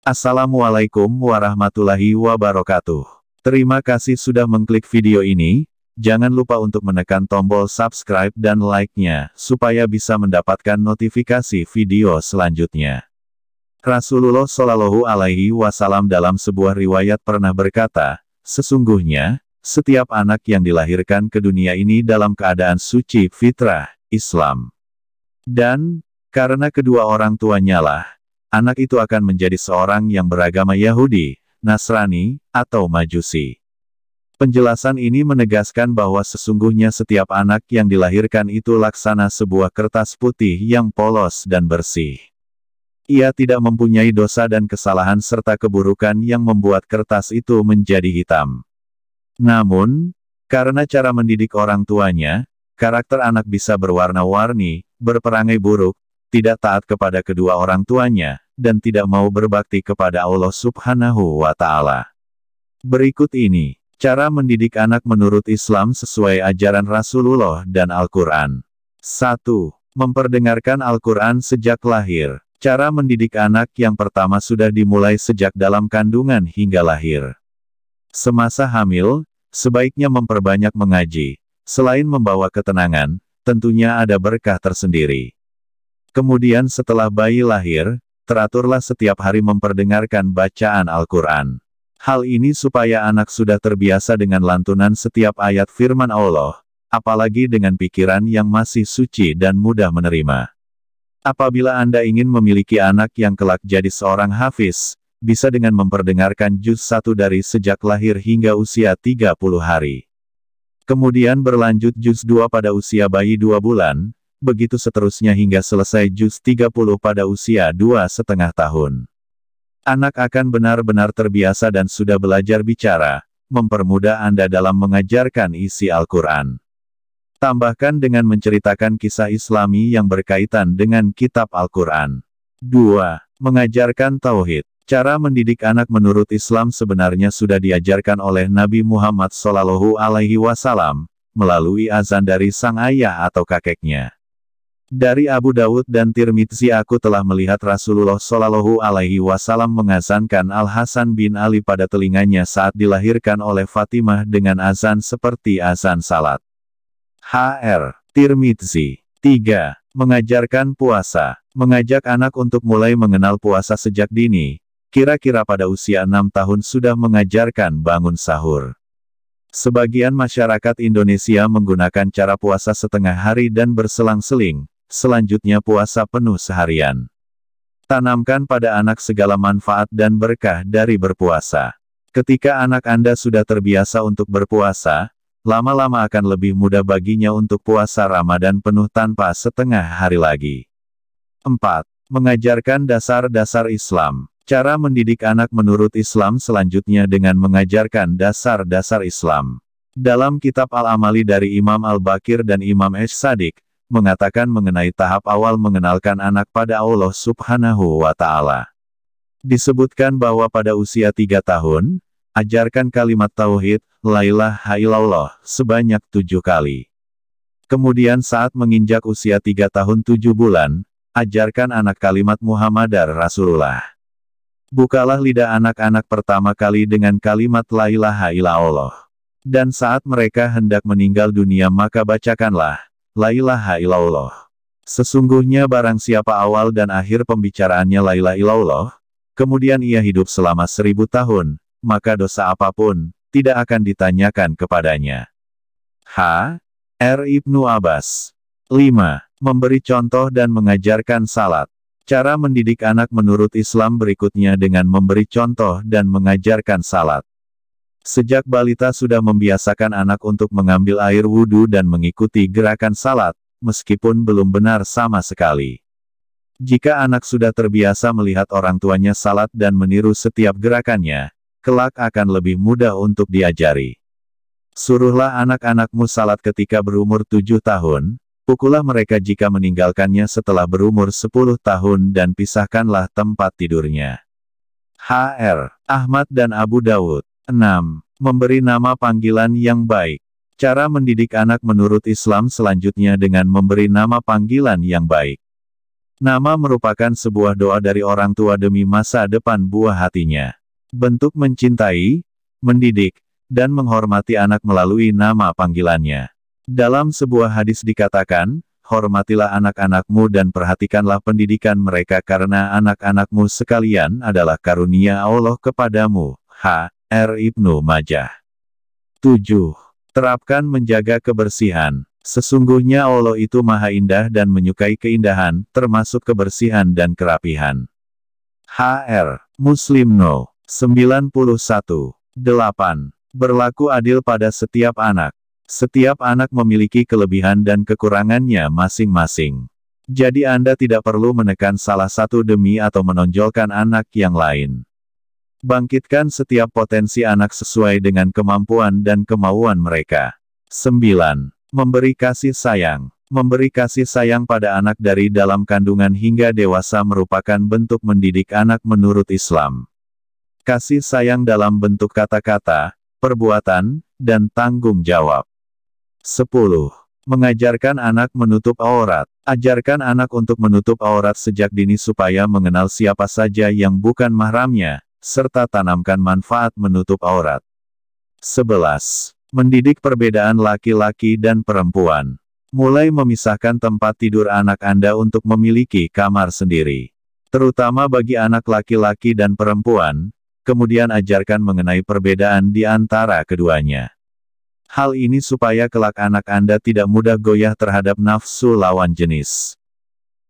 Assalamualaikum warahmatullahi wabarakatuh. Terima kasih sudah mengklik video ini. Jangan lupa untuk menekan tombol subscribe dan like-nya, supaya bisa mendapatkan notifikasi video selanjutnya. Rasulullah Shallallahu Alaihi Wasallam dalam sebuah riwayat pernah berkata, sesungguhnya, setiap anak yang dilahirkan ke dunia ini dalam keadaan suci fitrah, Islam. Dan, karena kedua orang tuanya lah, anak itu akan menjadi seorang yang beragama Yahudi, Nasrani, atau Majusi. Penjelasan ini menegaskan bahwa sesungguhnya setiap anak yang dilahirkan itu laksana sebuah kertas putih yang polos dan bersih. Ia tidak mempunyai dosa dan kesalahan serta keburukan yang membuat kertas itu menjadi hitam. Namun, karena cara mendidik orang tuanya, karakter anak bisa berwarna-warni, berperangai buruk, tidak taat kepada kedua orang tuanya, dan tidak mau berbakti kepada Allah Subhanahu wa Ta'ala. Berikut ini cara mendidik anak menurut Islam sesuai ajaran Rasulullah dan Al-Quran. 1. Memperdengarkan Al-Quran sejak lahir. Cara mendidik anak yang pertama sudah dimulai sejak dalam kandungan hingga lahir. Semasa hamil, sebaiknya memperbanyak mengaji. Selain membawa ketenangan, tentunya ada berkah tersendiri. Kemudian setelah bayi lahir, teraturlah setiap hari memperdengarkan bacaan Al-Quran. Hal ini supaya anak sudah terbiasa dengan lantunan setiap ayat firman Allah, apalagi dengan pikiran yang masih suci dan mudah menerima. Apabila Anda ingin memiliki anak yang kelak jadi seorang hafiz, bisa dengan memperdengarkan juz 1 dari sejak lahir hingga usia 30 hari. Kemudian berlanjut juz 2 pada usia bayi 2 bulan, begitu seterusnya hingga selesai juz 30 pada usia 2,5 tahun. Anak akan benar-benar terbiasa dan sudah belajar bicara, mempermudah Anda dalam mengajarkan isi Al-Quran. Tambahkan dengan menceritakan kisah Islami yang berkaitan dengan kitab Al-Quran. 2. Mengajarkan Tauhid. Cara mendidik anak menurut Islam sebenarnya sudah diajarkan oleh Nabi Muhammad Shallallahu Alaihi Wasallam, melalui azan dari sang ayah atau kakeknya. Dari Abu Dawud dan Tirmidzi aku telah melihat Rasulullah Shallallahu Alaihi Wasallam mengazankan Al-Hasan bin Ali pada telinganya saat dilahirkan oleh Fatimah dengan azan seperti azan salat. Hr. Tirmidzi. 3. Mengajarkan puasa. Mengajak anak untuk mulai mengenal puasa sejak dini, kira-kira pada usia 6 tahun sudah mengajarkan bangun sahur. Sebagian masyarakat Indonesia menggunakan cara puasa setengah hari dan berselang-seling, selanjutnya puasa penuh seharian. Tanamkan pada anak segala manfaat dan berkah dari berpuasa. Ketika anak Anda sudah terbiasa untuk berpuasa, lama-lama akan lebih mudah baginya untuk puasa Ramadan penuh tanpa setengah hari lagi. 4. Mengajarkan dasar-dasar Islam. Cara mendidik anak menurut Islam selanjutnya dengan mengajarkan dasar-dasar Islam. Dalam kitab Al-Amali dari Imam Al-Bakir dan Imam Ash-Shadiq, mengatakan mengenai tahap awal mengenalkan anak pada Allah Subhanahu wa Ta'ala. Disebutkan bahwa pada usia 3 tahun, ajarkan kalimat Tauhid, La ilaha illallah, sebanyak 7 kali. Kemudian saat menginjak usia 3 tahun 7 bulan, ajarkan anak kalimat Muhammadar Rasulullah. Bukalah lidah anak-anak pertama kali dengan kalimat La ilaha illallah. Dan saat mereka hendak meninggal dunia maka bacakanlah, La ilaha illallah. Sesungguhnya barang siapa awal dan akhir pembicaraannya La ilaha illallah, kemudian ia hidup selama 1000 tahun, maka dosa apapun, tidak akan ditanyakan kepadanya. H. R. Ibnu Abbas. 5. Memberi contoh dan mengajarkan salat. Cara mendidik anak menurut Islam berikutnya dengan memberi contoh dan mengajarkan salat. Sejak balita sudah membiasakan anak untuk mengambil air wudhu dan mengikuti gerakan salat, meskipun belum benar sama sekali. Jika anak sudah terbiasa melihat orang tuanya salat dan meniru setiap gerakannya, kelak akan lebih mudah untuk diajari. Suruhlah anak-anakmu salat ketika berumur 7 tahun, pukullah mereka jika meninggalkannya setelah berumur 10 tahun dan pisahkanlah tempat tidurnya. Hr. Ahmad dan Abu Dawud. 6. Memberi nama panggilan yang baik. Cara mendidik anak menurut Islam selanjutnya dengan memberi nama panggilan yang baik. Nama merupakan sebuah doa dari orang tua demi masa depan buah hatinya. Bentuk mencintai, mendidik, dan menghormati anak melalui nama panggilannya. Dalam sebuah hadis dikatakan, hormatilah anak-anakmu dan perhatikanlah pendidikan mereka karena anak-anakmu sekalian adalah karunia Allah kepadamu. H.R. Ibnu Majah. 7. Terapkan menjaga kebersihan. Sesungguhnya Allah itu maha indah dan menyukai keindahan, termasuk kebersihan dan kerapihan. H.R. Muslim No. 91. 8. Berlaku adil pada setiap anak. Setiap anak memiliki kelebihan dan kekurangannya masing-masing. Jadi Anda tidak perlu menekan salah satu demi atau menonjolkan anak yang lain. Bangkitkan setiap potensi anak sesuai dengan kemampuan dan kemauan mereka. 9. Memberi kasih sayang. Memberi kasih sayang pada anak dari dalam kandungan hingga dewasa merupakan bentuk mendidik anak menurut Islam. Kasih sayang dalam bentuk kata-kata, perbuatan, dan tanggung jawab. 10. Mengajarkan anak menutup aurat. Ajarkan anak untuk menutup aurat sejak dini supaya mengenal siapa saja yang bukan mahramnya, serta tanamkan manfaat menutup aurat. 11. Mendidik perbedaan laki-laki dan perempuan. Mulai memisahkan tempat tidur anak Anda untuk memiliki kamar sendiri. Terutama bagi anak laki-laki dan perempuan, kemudian ajarkan mengenai perbedaan di antara keduanya. Hal ini supaya kelak anak Anda tidak mudah goyah terhadap nafsu lawan jenis.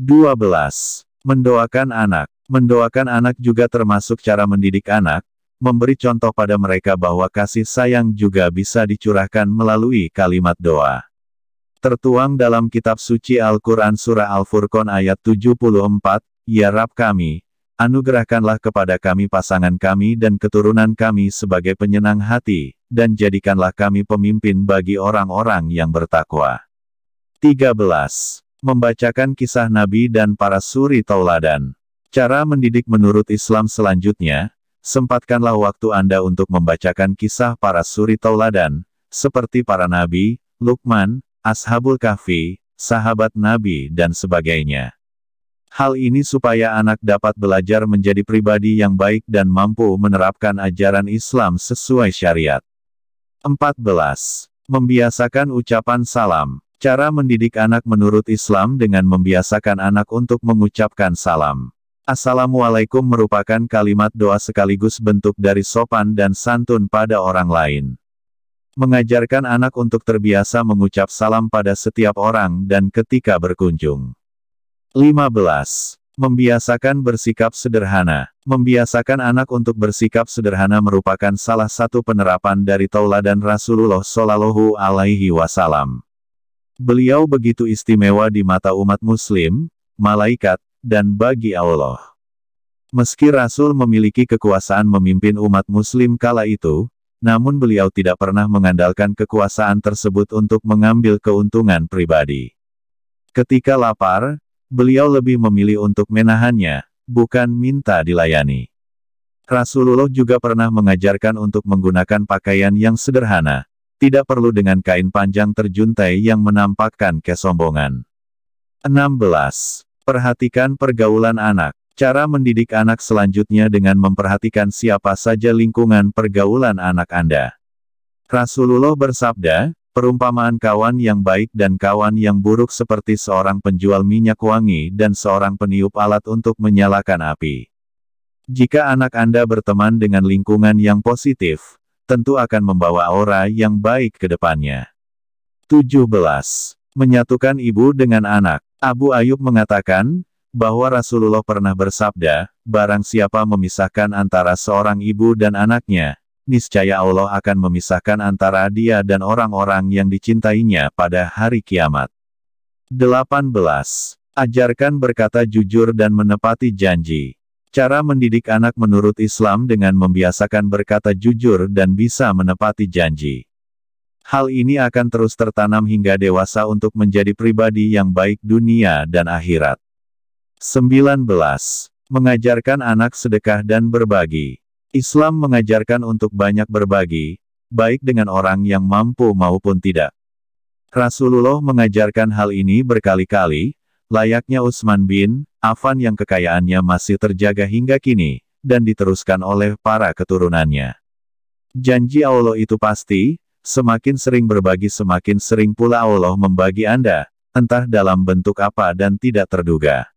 12. Mendoakan anak. Mendoakan anak juga termasuk cara mendidik anak, memberi contoh pada mereka bahwa kasih sayang juga bisa dicurahkan melalui kalimat doa. Tertuang dalam kitab suci Al-Quran Surah Al-Furqan ayat 74, Ya Rabb kami, anugerahkanlah kepada kami pasangan kami dan keturunan kami sebagai penyenang hati, dan jadikanlah kami pemimpin bagi orang-orang yang bertakwa. 13. Membacakan kisah Nabi dan para suri tauladan. Cara mendidik menurut Islam selanjutnya, sempatkanlah waktu Anda untuk membacakan kisah para suri tauladan, seperti para nabi, Luqman, Ashabul Kahfi, sahabat Nabi dan sebagainya. Hal ini supaya anak dapat belajar menjadi pribadi yang baik dan mampu menerapkan ajaran Islam sesuai syariat. 14. Membiasakan ucapan salam. Cara mendidik anak menurut Islam dengan membiasakan anak untuk mengucapkan salam. Assalamualaikum merupakan kalimat doa sekaligus bentuk dari sopan dan santun pada orang lain. Mengajarkan anak untuk terbiasa mengucap salam pada setiap orang dan ketika berkunjung. 15. Membiasakan bersikap sederhana. Membiasakan anak untuk bersikap sederhana merupakan salah satu penerapan dari tauladan Rasulullah Shallallahu Alaihi Wasallam. Beliau begitu istimewa di mata umat Muslim, malaikat, dan bagi Allah. Meski Rasul memiliki kekuasaan memimpin umat Muslim kala itu, namun beliau tidak pernah mengandalkan kekuasaan tersebut untuk mengambil keuntungan pribadi. Ketika lapar, beliau lebih memilih untuk menahannya, bukan minta dilayani. Rasulullah juga pernah mengajarkan untuk menggunakan pakaian yang sederhana, tidak perlu dengan kain panjang terjuntai yang menampakkan kesombongan. 16. Perhatikan pergaulan anak. Cara mendidik anak selanjutnya dengan memperhatikan siapa saja lingkungan pergaulan anak Anda. Rasulullah bersabda, perumpamaan kawan yang baik dan kawan yang buruk seperti seorang penjual minyak wangi dan seorang peniup alat untuk menyalakan api. Jika anak Anda berteman dengan lingkungan yang positif, tentu akan membawa aura yang baik ke depannya. 17. Menyatukan ibu dengan anak. Abu Ayyub mengatakan, bahwa Rasulullah pernah bersabda, barang siapa memisahkan antara seorang ibu dan anaknya, niscaya Allah akan memisahkan antara dia dan orang-orang yang dicintainya pada hari kiamat. 18. Ajarkan berkata jujur dan menepati janji. Cara mendidik anak menurut Islam dengan membiasakan berkata jujur dan bisa menepati janji. Hal ini akan terus tertanam hingga dewasa untuk menjadi pribadi yang baik dunia dan akhirat. 19. Mengajarkan anak sedekah dan berbagi. Islam mengajarkan untuk banyak berbagi, baik dengan orang yang mampu maupun tidak. Rasulullah mengajarkan hal ini berkali-kali, layaknya Utsman bin Affan yang kekayaannya masih terjaga hingga kini, dan diteruskan oleh para keturunannya. Janji Allah itu pasti, semakin sering berbagi semakin sering pula Allah membagi Anda, entah dalam bentuk apa dan tidak terduga.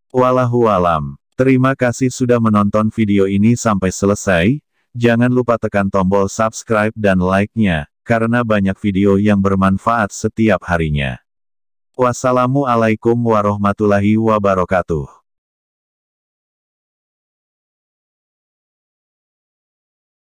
Wallahu alam. Terima kasih sudah menonton video ini sampai selesai. Jangan lupa tekan tombol subscribe dan like-nya, karena banyak video yang bermanfaat setiap harinya. Wassalamualaikum warahmatullahi wabarakatuh.